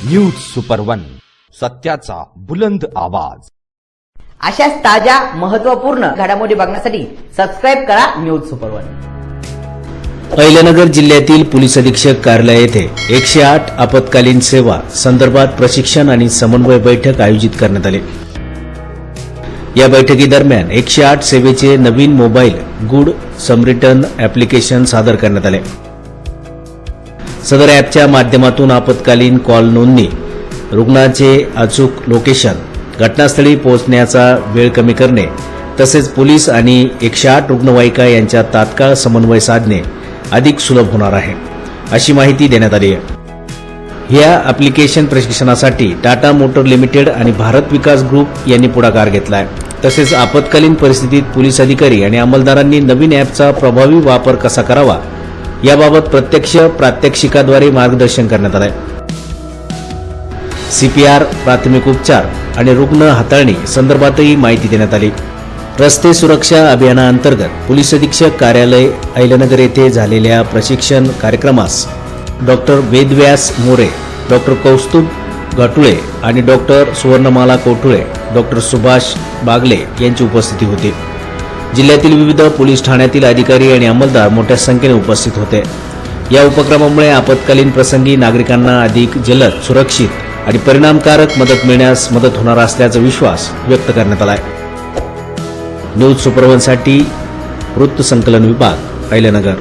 News super one, सत्याचा बुलंद आवाज। अशाच ताज्या महत्त्वपूर्ण घडामोडी बघण्यासाठी सबस्क्राइब करा न्यूज सुपर वन। अहिल्यानगर जिल्ह्यातील पोलीस अधीक्षक कार्यालय येथे 108 आपत्कालीन सेवा संदर्भात प्रशिक्षण आणि समन्वय बैठक आयोजित करण्यात आली। या बैठकीदरम्यान 108 सेवेचे नवीन मोबाईल गुड समरिटन ॲप्लिकेशन सादर करण्यात आले। सदर ॲपच्या माध्यमातून आपत्कालीन कॉल नोंदणी, रुग्णाचे अचूक लोकेशन, घटनास्थळी पोहोचण्याचा वेळ कमी करणे तसेच पोलीस आणि 108 रुग्णवाहिका यांच्यात तात्काळ समन्वय साधणे अधिक सुलभ होणार आहे, अशी माहिती देण्यात आली आहे। या ॲप्लिकेशन प्रशिक्षणासाठी टाटा मोटर लिमिटेड आणि भारत विकास ग्रुप यांनी पुढाकार घेतला आहे। तसेच आपत्कालीन परिस्थितीत पोलीस अधिकारी आणि अंमलदारांनी नवीन ॲपचा प्रभावी वापर कसा करावा याबाबत प्रत्यक्ष प्रात्यक्षिकाद्वारे मार्गदर्शन करण्यात आले। CPR, प्राथमिक उपचार आणि रुग्ण हाताळणी संदर्भातही माहिती देण्यात आली। रस्ते सुरक्षा अभियानाअंतर्गत पोलीस अधीक्षक कार्यालय अहिल्यानगर येथे झालेल्या प्रशिक्षण कार्यक्रमास डॉक्टर वेदव्यास मोरे, डॉक्टर कौस्तुभ घाटुळे आणि डॉक्टर सुवर्णमाला कोठुळे, डॉक्टर सुभाष बागले यांची उपस्थिती होती। जिल्ह्यातील विविध पोलीस ठाण्यातील अधिकारी आणि अंमलदार मोठ्या संख्येने उपस्थित होते। या उपक्रमामुळे आपत्कालीन प्रसंगी नागरिकांना अधिक जलद, सुरक्षित आणि परिणामकारक मदत मिळण्यास मदत होणार असल्याचा विश्वास व्यक्त करण्यात आला आहे। न्यूज सुपर वन साठी वृत्त संकलन विभाग, अहिल्यानगर।